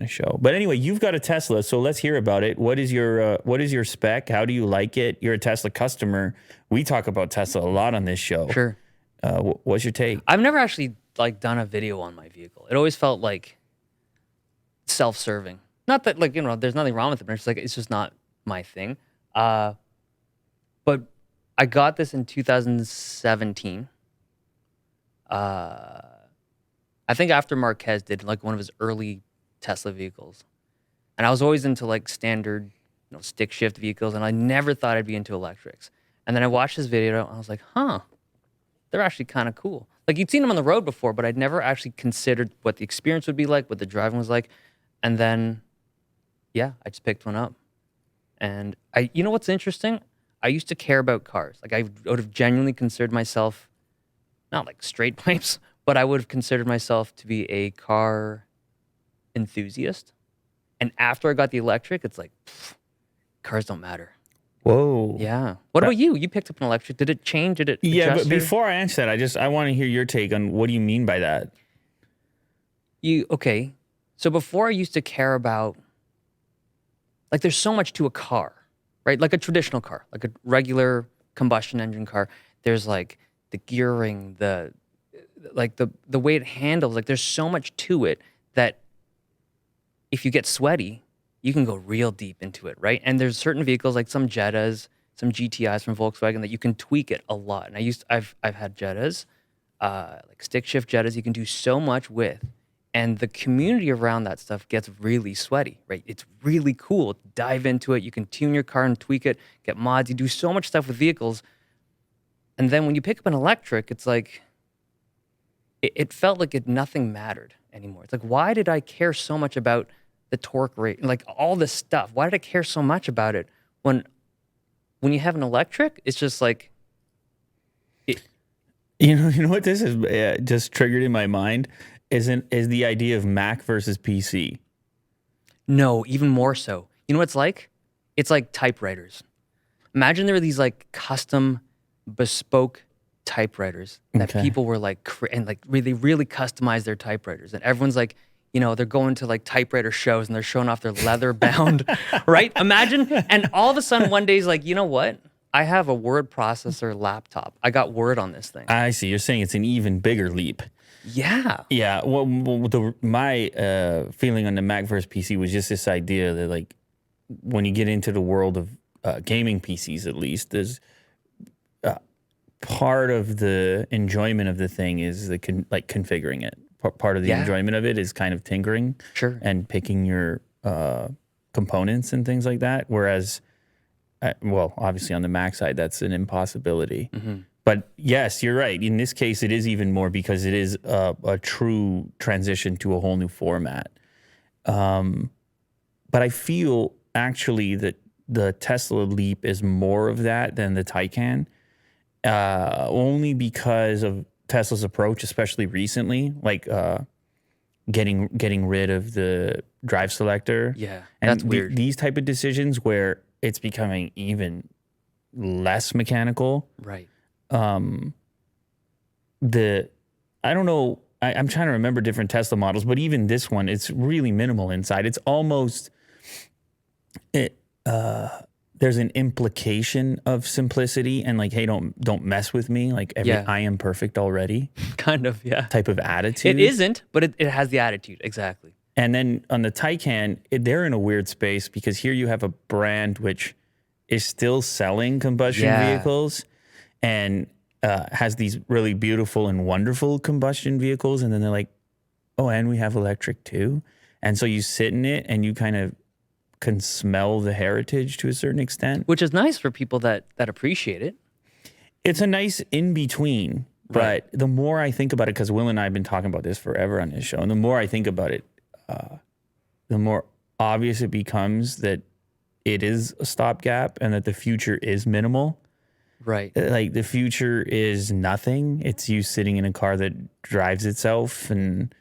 the show. But anyway, you've got a Tesla, so let's hear about it. What is your spec? How do you like it? You're a Tesla customer. We talk about Tesla a lot on this show. Sure. What's your take? I've never actually like done a video on my vehicle. It always felt like self-serving. Not that like, there's nothing wrong with it, but it's just not my thing. But I got this in 2017. I think after Marquez did like one of his early Tesla vehicles. And I was always into like standard, stick shift vehicles, and I never thought I'd be into electrics. And then I watched this video and I was like, they're actually kind of cool. Like you'd seen them on the road before, but I'd never actually considered what the experience would be like, what the driving was like. And then, I just picked one up. And you know what's interesting? I used to care about cars. Like I would have genuinely considered myself, not like straight pipes, but I would have considered myself to be a car enthusiast. And after I got the electric, it's like, cars don't matter. Whoa. Yeah. What about you? You picked up an electric. Did it change? Did it Yeah, adjust but before I answer that, I want to hear your take on what do you mean by that? Okay. So before I used to care about, like there's so much to a car, right? Like a traditional car, like a regular combustion engine car. There's like the gearing, the way it handles, like there's so much to it that if you get sweaty, you can go real deep into it, right? And there's certain vehicles like some Jettas, some GTIs from Volkswagen that you can tweak it a lot. And I've had Jettas, like stick shift Jettas, you can do so much with. And the community around that stuff gets really sweaty, right? It's really cool. Dive into it. You can tune your car and tweak it, get mods. You do so much stuff with vehicles. And then when you pick up an electric, it's like, it felt like nothing mattered anymore. It's like, why did I care so much about the torque rate, like all this stuff? Why did I care so much about it when you have an electric? It's just like, you know what this is just triggered in my mind is the idea of Mac versus PC. No, even more so. You know what it's like? It's like typewriters. Imagine there were these like custom, bespoke typewriters that people were like, and like really, really customized their typewriters. And everyone's like, they're going to like typewriter shows and they're showing off their leather bound, right? Imagine. And all of a sudden one day he's like, you know what? I have a word processor laptop. I got Word on this thing. I see. You're saying it's an even bigger leap. Yeah. Yeah. Well, my feeling on the Mac versus PC was just this idea that like when you get into the world of gaming PCs, at least, there's part of the enjoyment of the thing is configuring it. Part of the enjoyment of it is kind of tinkering, and picking your components and things like that. Whereas, obviously on the Mac side, that's an impossibility. Mm-hmm. But yes, you're right. In this case, it is even more because it is a true transition to a whole new format. But I feel actually that the Tesla Leap is more of that than the Taycan, only because of Tesla's approach, especially recently, like getting rid of the drive selector. Yeah, and that's weird. These type of decisions where it's becoming even less mechanical. Right. I don't know. I'm trying to remember different Tesla models, but even this one, it's really minimal inside. It's almost there's an implication of simplicity and like, hey, don't mess with me. Like I am perfect already. Kind of, yeah. Type of attitude. It isn't, but it has the attitude, exactly. And then on the Taycan, they're in a weird space because here you have a brand which is still selling combustion vehicles and has these really beautiful and wonderful combustion vehicles. And then they're like, oh, and we have electric too. And so you sit in it and you kind of can smell the heritage to a certain extent. Which is nice for people that appreciate it. It's a nice in-between. But the more I think about it, because Will and I have been talking about this forever on this show, and the more I think about it, the more obvious it becomes that it is a stopgap and that the future is minimal. Right. Like the future is nothing. It's you sitting in a car that drives itself, and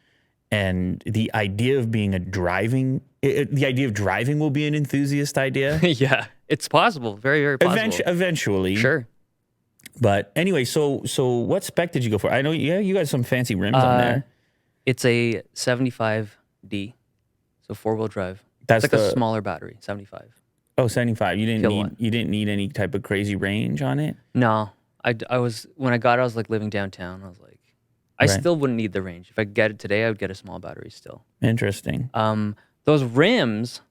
the idea of being the idea of driving will be an enthusiast idea. Yeah, it's possible. Very, very possible. Eventually. Sure. But anyway, so what spec did you go for? I know you got some fancy rims on there. It's a 75D. So 4-wheel drive. That's it's like a smaller battery, 75. Oh, 75. You Kilowatt. didn't need any type of crazy range on it? No. I was, when I got it, I was like living downtown. I was like, I still wouldn't need the range. If I could get it today, I would get a small battery still. Interesting. Those rims,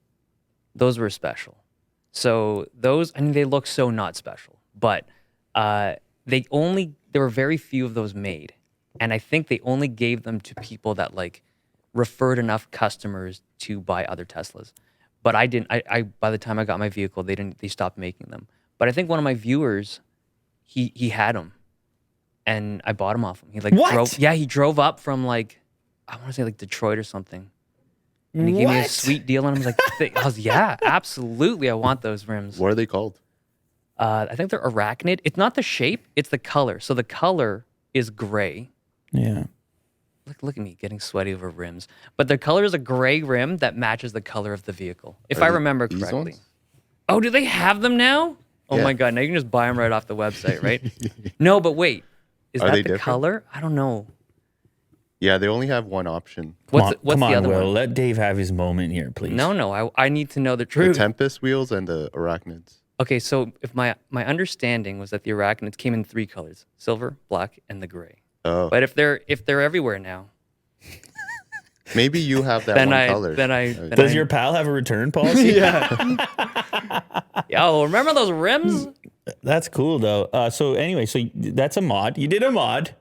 those were special. So those, I mean, they look so not special, but there were very few of those made. And I think they only gave them to people that like referred enough customers to buy other Teslas. But I didn't, by the time I got my vehicle, they stopped making them. But I think one of my viewers, he had them. And I bought him off him. He like he drove up from like, I want to say like Detroit or something. And he gave me a sweet deal, and I was like, yeah, absolutely, I want those rims. What are they called? I think they're arachnid. It's not the shape, it's the color. So the color is gray. Yeah. Look at me getting sweaty over rims. But the color is a gray rim that matches the color of the vehicle, if I remember correctly. Oh, do they have them now? Oh my God, now you can just buy them right off the website, right? No, but wait. Is that the different color? I don't know. Yeah, they only have one option. What's the other Will. one? Let Dave have his moment here, please. No. I need to know the truth. The Tempest wheels and the Arachnids. Okay, so if my understanding was that the Arachnids came in 3 colors: silver, black, and the gray. Oh. But if they're everywhere now, maybe you have that color. Does your pal have a return policy? Yeah. Yo, remember those rims? That's cool though. So anyway, so that's a mod. You did a mod.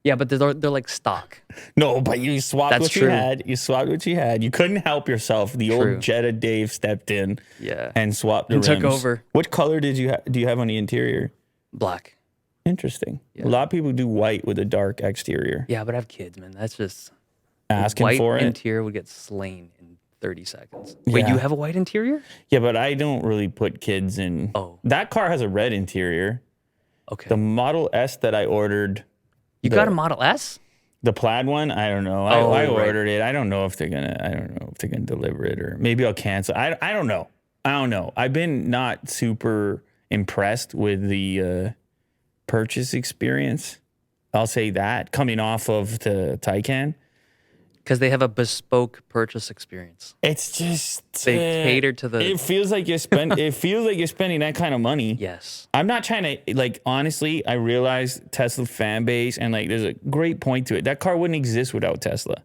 Yeah, but they're like stock. No, but you swapped what you had. You swapped what you had. You couldn't help yourself. The old Jetta Dave stepped in and swapped the rims. Took over. What color do you have on the interior? Black. Interesting. Yeah. A lot of people do white with a dark exterior. Yeah, but I have kids, man. That's just asking for it. White interior would get slain in 30 seconds. Wait, you have a white interior? Yeah, but I don't really put kids in. Oh. That car has a red interior. Okay. The Model S that I ordered. You got a Model S? The plaid one? I don't know. I ordered it. I don't know if they're gonna deliver it, or maybe I'll cancel. I don't know. I've been not super impressed with the purchase experience. I'll say that, coming off of the Taycan. Because they have a bespoke purchase experience. It's just they cater to the. It feels like you're spending that kind of money. Yes. I'm not trying to, like, honestly, I realize Tesla fan base, and like there's a great point to it. That car wouldn't exist without Tesla.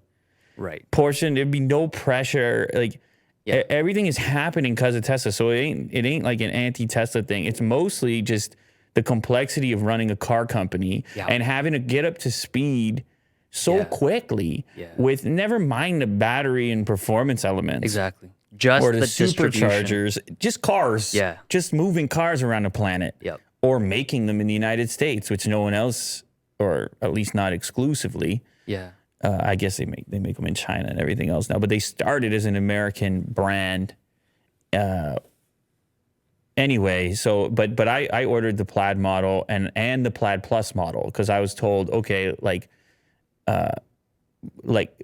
Right. Portion, there'd be no pressure. Like everything is happening because of Tesla. So it ain't like an anti-Tesla thing. It's mostly just the complexity of running a car company and having to get up to speed so quickly with, never mind the battery and performance elements. Exactly. Just or the superchargers. Just cars. Yeah. Just moving cars around the planet. Yep. Or making them in the United States, which no one else, or at least not exclusively. Yeah. I guess they make them in China and everything else now, but they started as an American brand. Anyway, so but I ordered the Plaid model and the Plaid Plus model because I was told, okay, like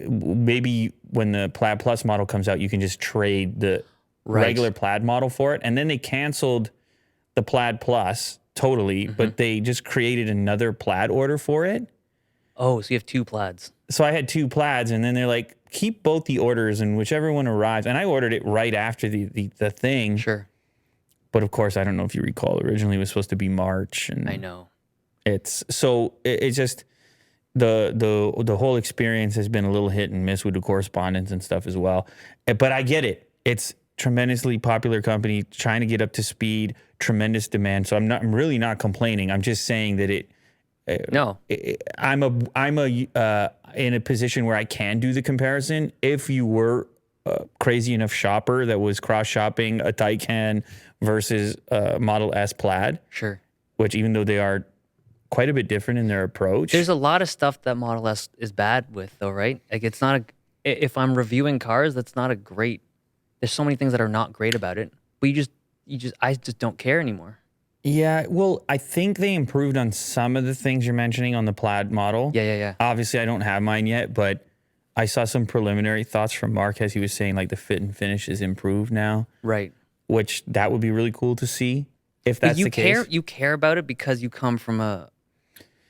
maybe when the Plaid Plus model comes out, you can just trade the regular Plaid model for it. And then they canceled the Plaid Plus totally, but they just created another Plaid order for it. Oh, so you have 2 Plaids. So I had 2 Plaids, and then they're like, keep both the orders, and whichever one arrives. And I ordered it right after the thing. Sure. But of course, I don't know if you recall, originally it was supposed to be March. And I know. It's just the whole experience has been a little hit and miss with the correspondence and stuff as well. But I get it. It's tremendously popular company, trying to get up to speed, tremendous demand. So I'm really not complaining. I'm just saying that I'm in a position where I can do the comparison. If you were a crazy enough shopper that was cross shopping a Taycan versus a Model S Plaid, sure, which even though they are quite a bit different in their approach, there's a lot of stuff that Model S is bad with, though, right? Like it's not if I'm reviewing cars, that's not a great. There's so many things that are not great about it, but I just don't care anymore. Yeah, well, I think they improved on some of the things you're mentioning on the Plaid model. Yeah. Obviously, I don't have mine yet, but I saw some preliminary thoughts from Mark as he was saying, like, the fit and finish is improved now. Right. Which that would be really cool to see if that's the case. You care about it because you come from a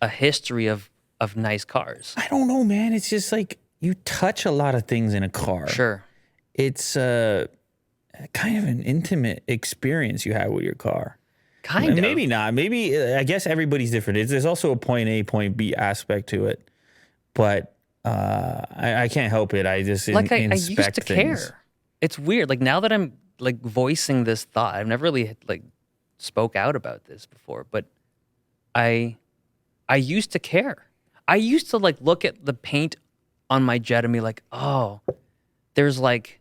history of nice cars. I don't know, man. It's just like you touch a lot of things in a car. Sure. it's kind of an intimate experience you have with your car. Kind of. Maybe not. Maybe, I guess everybody's different. There's also a point A, point B aspect to it. But I can't help it. I just like I used to things. care. It's weird. Like now that I'm like voicing this thought, I've never really like spoke out about this before, but I used to care. I used to like look at the paint on my Jet and be like, oh, there's like,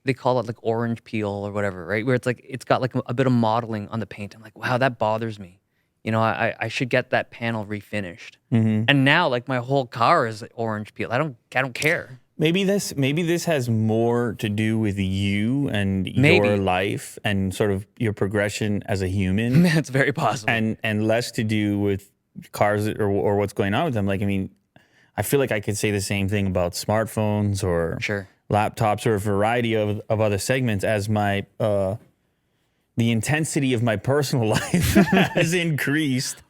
they call it like orange peel or whatever, right? Where it's like, it's got like a bit of modeling on the paint. I'm like, wow, that bothers me. You know, I should get that panel refinished. Mm-hmm. And now like my whole car is orange peel. I don't care. Maybe this has more to do with you and your life and sort of your progression as a human. That's very possible. And less to do with cars or what's going on with them. Like, I mean, I feel like I could say the same thing about smartphones or laptops or a variety of other segments as my the intensity of my personal life has increased.